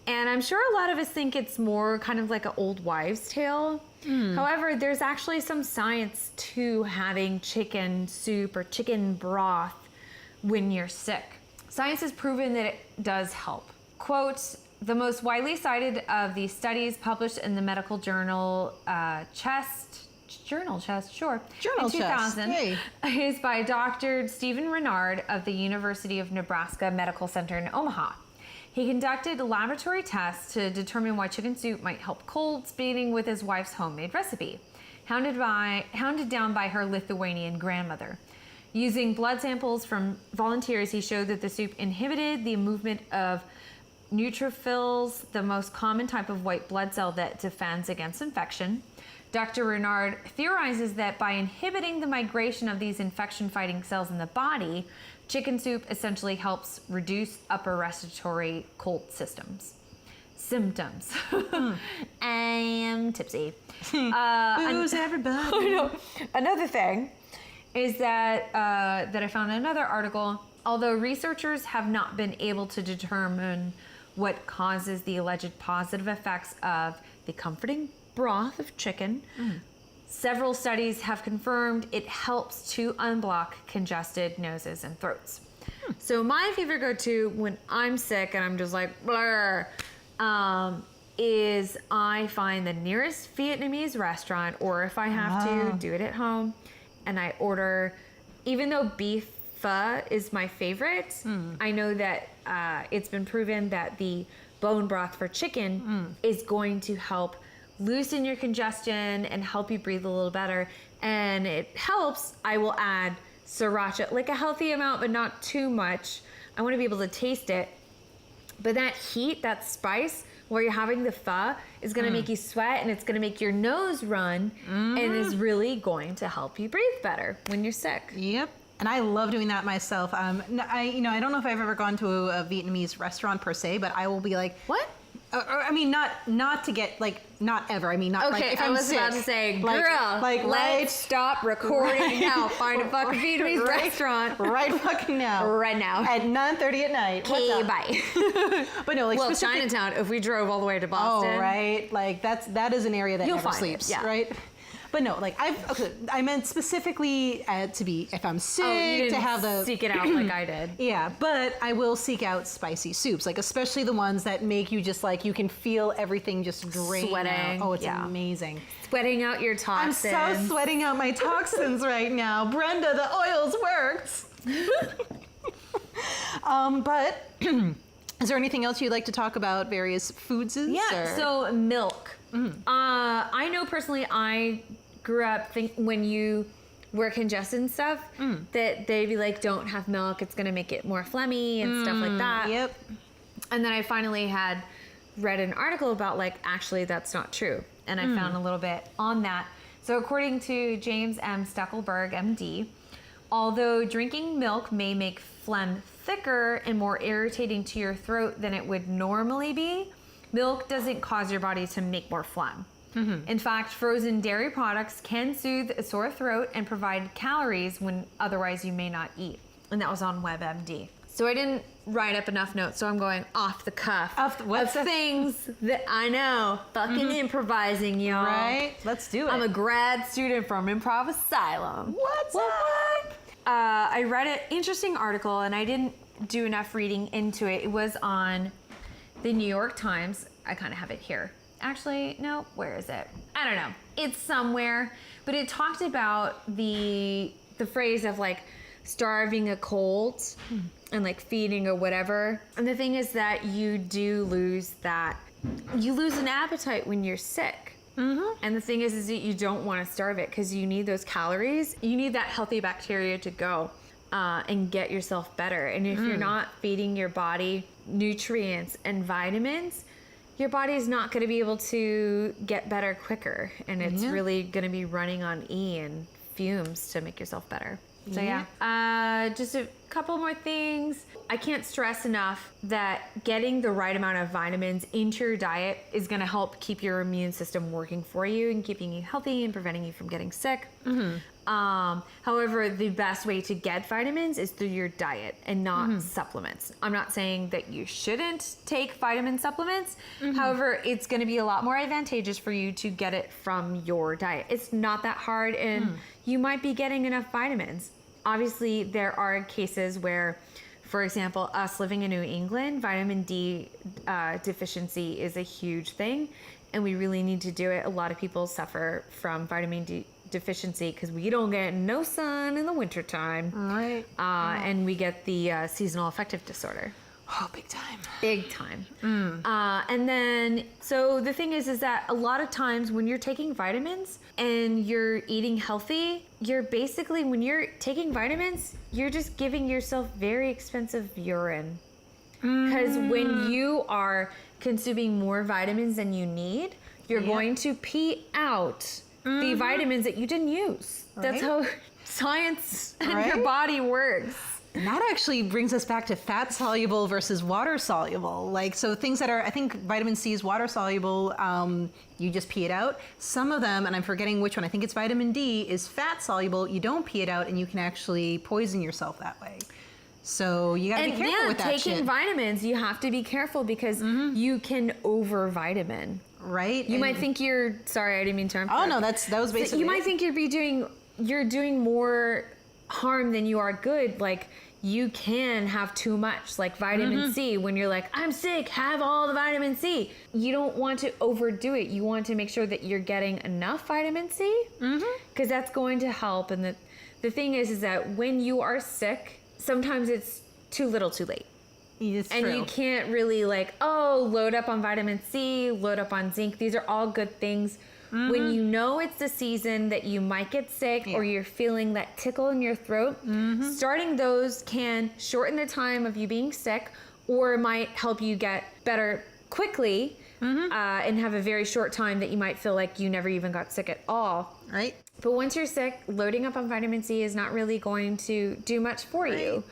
And I'm sure a lot of us think it's more kind of like an old wives' tale. However, there's actually some science to having chicken soup or chicken broth when you're sick. Science has proven that it does help. Quote, the most widely cited of these studies published in the medical journal Chest in 2000 is by Dr. Stephen Renard of the University of Nebraska Medical Center in Omaha. He conducted laboratory tests to determine why chicken soup might help colds, beginning with his wife's homemade recipe, hounded down by her Lithuanian grandmother. Using blood samples from volunteers, he showed that the soup inhibited the movement of neutrophils, the most common type of white blood cell that defends against infection. Dr. Renard theorizes that by inhibiting the migration of these infection-fighting cells in the body, chicken soup essentially helps reduce upper respiratory cold symptoms. I am tipsy. Booze, everybody. Another thing is that I found in another article, although researchers have not been able to determine what causes the alleged positive effects of the comforting broth of chicken, several studies have confirmed it helps to unblock congested noses and throats. So my favorite go-to when I'm sick and I'm just like, blur, is I find the nearest Vietnamese restaurant, or if I have to, do it at home, and I order, even though beef pho is my favorite, I know that it's been proven that the bone broth for chicken is going to help loosen your congestion and help you breathe a little better. And it helps, I will add sriracha, like a healthy amount, but not too much. I want to be able to taste it. But that heat, that spice, while you're having the pho, is going to make you sweat, and it's going to make your nose run, and is really going to help you breathe better when you're sick. Yep. And I love doing that myself. I don't know if I've ever gone to a Vietnamese restaurant per se, but I will be like, what? I mean, not to get, like, not ever. I mean, not okay, like if I I'm was sick. about to say, girl, let's stop recording now. Find a fucking Vietnamese restaurant. Right fucking now. Right now. At 9:30 at night. Okay, bye. But no, like, well, Chinatown, if we drove all the way to Boston. Oh, right. Like, that is an area that You'll never find sleeps, it, yeah. right? But no, like I meant specifically to be, if I'm sick, Oh, you didn't to have the seek it out like I did. Yeah, but I will seek out spicy soups, like especially the ones that make you just like, you can feel everything just drain Sweating, out. Oh, it's yeah. amazing. Sweating out your I'm toxins. so sweating out my toxins right now. Brenda, the oils worked. But is there anything else you'd like to talk about various foods? Yeah, so milk. I know personally, I grew up when you were congested and stuff, that they'd be like, don't have milk, it's gonna make it more phlegmy and stuff like that. Yep. And then I finally had read an article about like, actually that's not true. And I found a little bit on that. So according to James M. Steckelberg, MD, although drinking milk may make phlegm thicker and more irritating to your throat than it would normally be, milk doesn't cause your body to make more phlegm. In fact, frozen dairy products can soothe a sore throat and provide calories when otherwise you may not eat. And that was on WebMD. So I didn't write up enough notes, so I'm going off the cuff of things that I know. Fucking improvising, y'all. Right? Let's do it. I'm a grad student from Improv Asylum. What's up? I read an interesting article, and I didn't do enough reading into it. It was on the New York Times. I kind of have it here. Actually, no, where is it? I don't know. It's somewhere. But it talked about the phrase of like starving a cold and like feeding or whatever. And the thing is that you do lose that. You lose an appetite when you're sick. And the thing is that you don't want to starve it because you need those calories. You need that healthy bacteria to go and get yourself better. And if you're not feeding your body nutrients and vitamins, your body is not going to be able to get better quicker. And it's really going to be running on E and fumes to make yourself better. So just a couple more things. I can't stress enough that getting the right amount of vitamins into your diet is going to help keep your immune system working for you and keeping you healthy and preventing you from getting sick. However, the best way to get vitamins is through your diet and not supplements. I'm not saying that you shouldn't take vitamin supplements. However, it's going to be a lot more advantageous for you to get it from your diet. It's not that hard, and you might be getting enough vitamins. Obviously, there are cases where, for example, us living in New England, vitamin D deficiency is a huge thing, and we really need to do it. A lot of people suffer from vitamin D deficiency because we don't get no sun in the wintertime. Right. And we get the seasonal affective disorder. Oh, big time. Big time. And then, so the thing is that a lot of times when you're taking vitamins and you're eating healthy, you're basically, when you're taking vitamins, you're just giving yourself very expensive urine. Because when you are consuming more vitamins than you need, you're going to pee out the vitamins that you didn't use. That's how science and your body works. And that actually brings us back to fat soluble versus water soluble. Like, so things that are, I think vitamin C is water soluble, you just pee it out. Some of them, and I'm forgetting which one, I think it's vitamin D, is fat soluble. You don't pee it out and you can actually poison yourself that way. So you gotta be careful with that taking shit. vitamins, you have to be careful because you can over vitamin. Right? You might think you're, sorry, I didn't mean to interrupt. Oh no, that was basically so you might think you're doing more harm than you are good. Like, you can have too much, like vitamin C. When you're like, I'm sick, have all the vitamin C. You don't want to overdo it. You want to make sure that you're getting enough vitamin C, because that's going to help. And the thing is that when you are sick, sometimes it's too little too late. It's and true. you can't really like, load up on vitamin C, load up on zinc. These are all good things. When you know it's the season that you might get sick or you're feeling that tickle in your throat, starting those can shorten the time of you being sick, or might help you get better quickly and have a very short time that you might feel like you never even got sick at all. Right. But once you're sick, loading up on vitamin C is not really going to do much for you.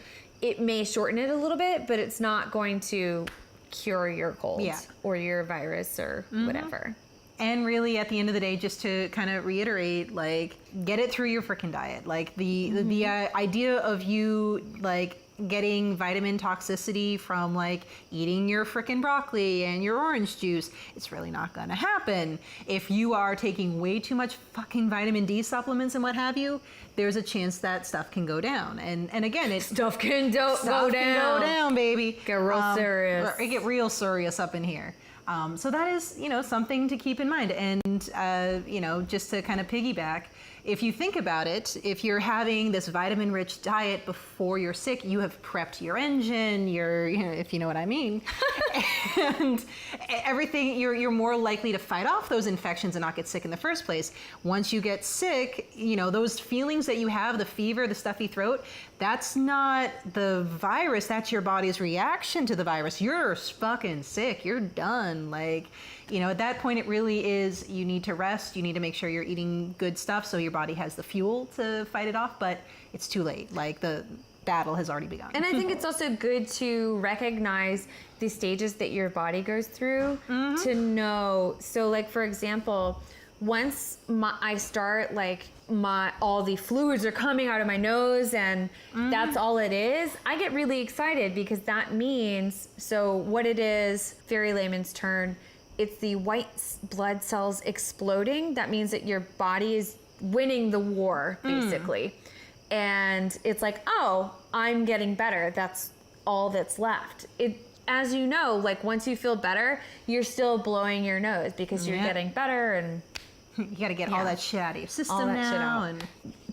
It may shorten it a little bit, but it's not going to cure your cold or your virus or whatever. And really, at the end of the day, just to kind of reiterate, like, get it through your freaking diet. Like, the idea of you, like, getting vitamin toxicity from like eating your frickin' broccoli and your orange juice. It's really not gonna happen. If you are taking way too much fucking vitamin D supplements and what have you, there's a chance that stuff can go down. And again, it's Stuff can go go down. down, baby. Get real serious. Get real serious up in here. So that is, something to keep in mind. And, just to kind of piggyback, if you think about it, if you're having this vitamin-rich diet before you're sick, you have prepped your engine, if you know what I mean, and everything, you're more likely to fight off those infections and not get sick in the first place. Once you get sick, those feelings that you have, the fever, the stuffy throat, that's not the virus, that's your body's reaction to the virus. You're fucking sick, you're done. At that point, it really is, you need to rest, you need to make sure you're eating good stuff so your body has the fuel to fight it off, but it's too late. The battle has already begun. And I think it's also good to recognize the stages that your body goes through to know. So for example, once I start all the fluids are coming out of my nose and that's all it is, I get really excited because that means, so what it is, very layman's term, it's the white blood cells exploding. That means that your body is winning the war, basically. And it's like, oh, I'm getting better. That's all that's left. As you know, once you feel better, you're still blowing your nose because you're getting better and you got to get all that shit out of your system all that now. shit out. And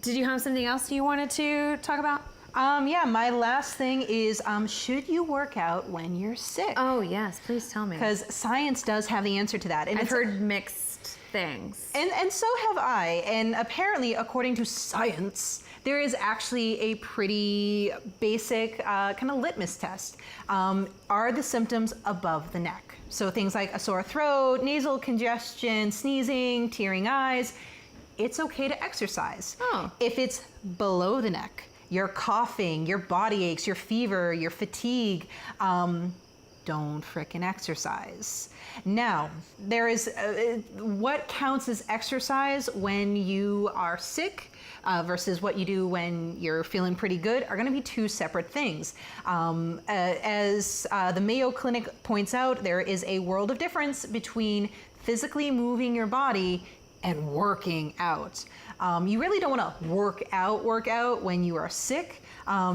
did you have something else you wanted to talk about? My last thing is, should you work out when you're sick? Oh, yes. Please tell me. Because science does have the answer to that. And I've heard mixed things. And so have I. And apparently, according to science, there is actually a pretty basic kind of litmus test. Are the symptoms above the neck? So things like a sore throat, nasal congestion, sneezing, tearing eyes, it's okay to exercise. Oh. If it's below the neck, your coughing, your body aches, your fever, your fatigue, don't frickin' exercise. Now, there is what counts as exercise when you are sick versus what you do when you're feeling pretty good are going to be two separate things. As the Mayo Clinic points out, there is a world of difference between physically moving your body and working out. You really don't want to work out when you are sick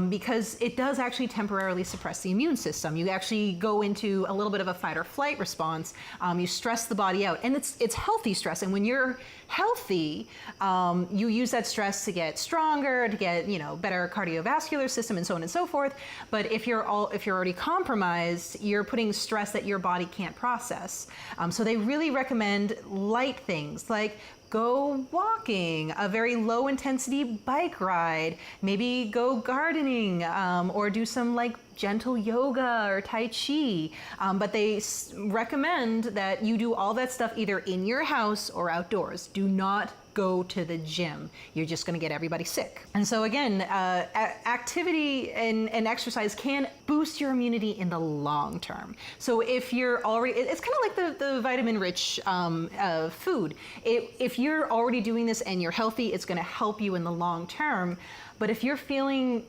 because it does actually temporarily suppress the immune system. You actually go into a little bit of a fight or flight response. You stress the body out, and it's healthy stress. And when you're healthy, you use that stress to get stronger, to get better cardiovascular system, and so on and so forth. But if you're already compromised, you're putting stress that your body can't process. So they really recommend light things like go walking, a very low intensity bike ride, maybe go gardening, or do some gentle yoga or Tai Chi. But they recommend that you do all that stuff either in your house or outdoors. Do not go to the gym. You're just gonna get everybody sick. And so again, activity and exercise can boost your immunity in the long term. So if you're already, it's kind of like the vitamin-rich food. If you're already doing this and you're healthy, it's gonna help you in the long term. But if you're feeling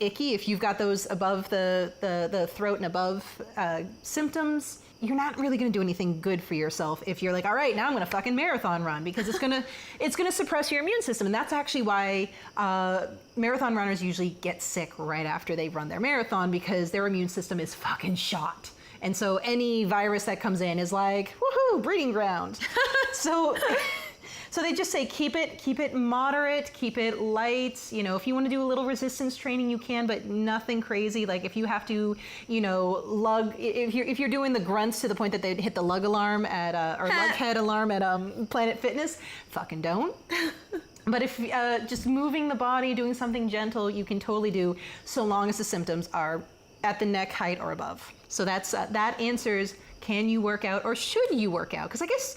icky, if you've got those above the throat and above symptoms, you're not really going to do anything good for yourself if you're like, all right, now I'm going to fucking marathon run, because it's going to suppress your immune system. And that's actually why marathon runners usually get sick right after they run their marathon, because their immune system is fucking shot. And so any virus that comes in is like, woohoo, breeding ground. So they just say keep it moderate, keep it light. If you want to do a little resistance training, you can, but nothing crazy. Like if you have to, lug, if you're doing the grunts to the point that they'd hit the lug alarm at or lug head alarm at Planet Fitness, fucking don't. But if just moving the body, doing something gentle, you can totally do, so long as the symptoms are at the neck height or above. So that answers, can you work out or should you work out? Because I guess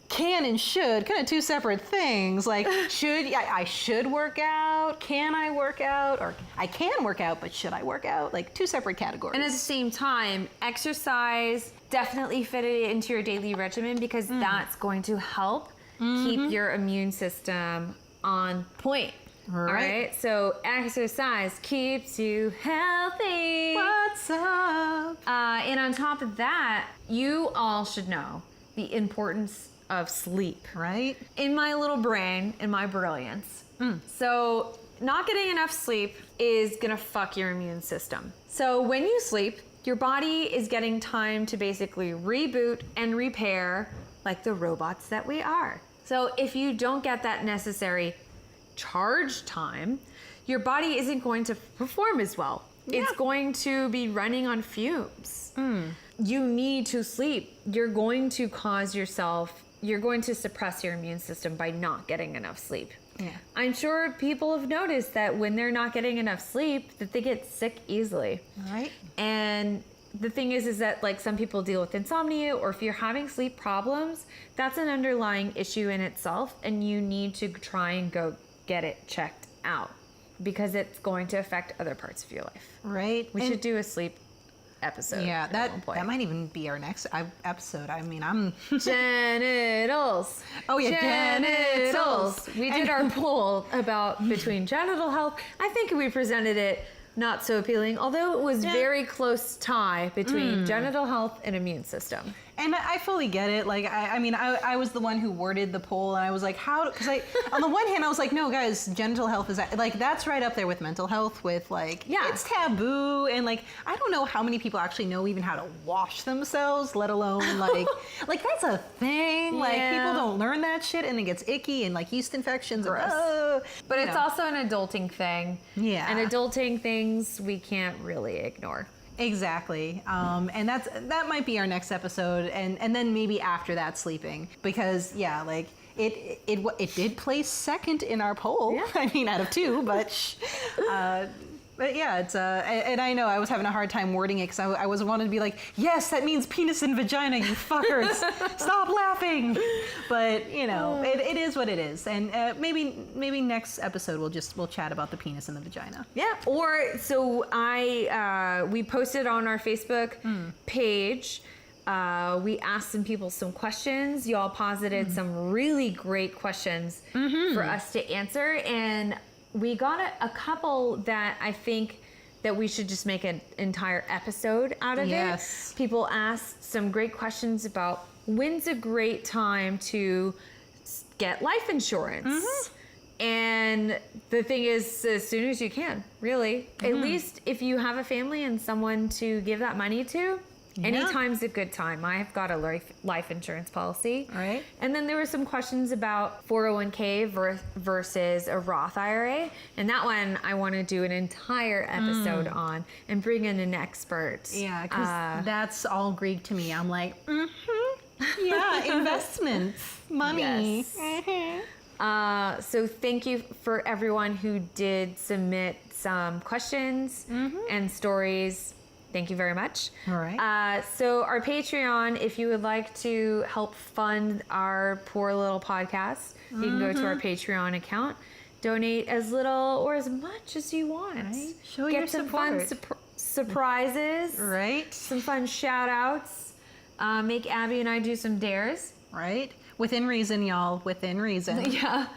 can and should, kind of two separate things. Like, I should work out? Can I work out? Or I can work out, but should I work out? Like two separate categories. And at the same time, exercise, definitely fit it into your daily regimen, because that's going to help keep your immune system on point. All right. So exercise keeps you healthy. What's up? And on top of that, you all should know the importance of sleep. Right? In my little brain, in my brilliance. So not getting enough sleep is gonna fuck your immune system. So when you sleep, your body is getting time to basically reboot and repair like the robots that we are. So if you don't get that necessary charge time, your body isn't going to perform as well. Yeah. It's going to be running on fumes. You need to sleep. You're going to suppress your immune system by not getting enough sleep. Yeah. I'm sure people have noticed that when they're not getting enough sleep, that they get sick easily. Right? And the thing is that like some people deal with insomnia, or if you're having sleep problems, that's an underlying issue in itself, and you need to try and go get it checked out because it's going to affect other parts of your life. Right? We should do a sleep episode. Yeah, at one point. that might even be our next episode. I mean, I'm... Genitals. Oh, yeah, genitals. We did our poll about between genital health. I think we presented it not so appealing, although it was very close tie between genital health and immune system. And I fully get it. Like, I mean, I was the one who worded the poll, and I was like, how? Because on the one hand, I was like, no, guys, genital health is like that's right up there with mental health. With like, it's taboo, and like, I don't know how many people actually know even how to wash themselves, let alone like, like that's a thing. Like, people don't learn that shit, and it gets icky and like yeast infections. Gross. But it's also an adulting thing. Yeah. And adulting things we can't really ignore. Exactly, and that might be our next episode, and then maybe after that, sleeping, because like it did place second in our poll. Yeah. I mean, out of 2, but yeah, it's and I know I was having a hard time wording it because I was wanting to be like, yes, that means penis and vagina, you fuckers, stop laughing. But you know, it is what it is, and maybe next episode we'll chat about the penis and the vagina. Yeah. Or so we posted on our Facebook page. We asked some people some questions. Y'all posited some really great questions for us to answer, and we got a couple that I think that we should just make an entire episode out of it. People asked some great questions about when's a great time to get life insurance. And the thing is, as soon as you can, really. At least if you have a family and someone to give that money to, anytime's a good time. I've got a life insurance policy. Right. And then there were some questions about 401k versus a Roth IRA. And that one I want to do an entire episode on and bring in an expert. Yeah, because that's all Greek to me. I'm like, yeah, investments, money. Yes. So thank you for everyone who did submit some questions and stories. Thank you very much. All right. So our Patreon, if you would like to help fund our poor little podcast, you can go to our Patreon account, donate as little or as much as you want. Right. Show Get your some support. fun surprises. Right. Some fun shout outs. Make Abby and I do some dares. Right. Within reason, y'all. Within reason. Yeah.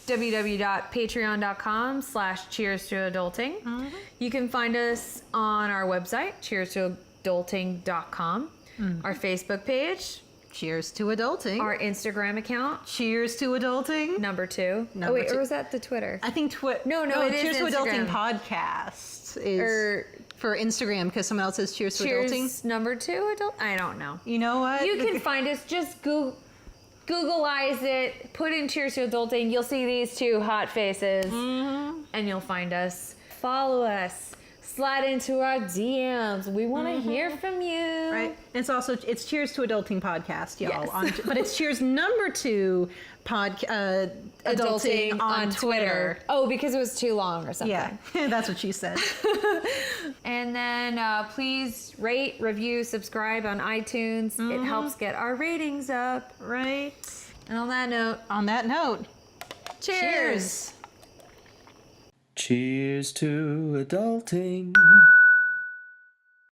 www.patreon.com/cheers to adulting. You can find us on our website, cheers2adulting.com, our Facebook page, Cheers to adulting. our Instagram account, Cheers to adulting. number 2. Number 2. Or was that the Twitter? I think No, it is Cheers to Adulting Instagram. podcast is Or for Instagram because someone else says Cheers to Adulting. Cheers number 2 adult? I don't know. You know what? You can find us, just Googleize it, put in Cheers to Adulting. You'll see these 2 hot faces, and you'll find us. Follow us. Slide into our DMs. We want to hear from you. Right. And it's Cheers to Adulting podcast, y'all. Yes. But it's Cheers number 2 adulting on Twitter. Oh, because it was too long or something. Yeah, that's what she said. And then please rate, review, subscribe on iTunes. It helps get our ratings up. Right. And on that note, Cheers. Cheers to adulting.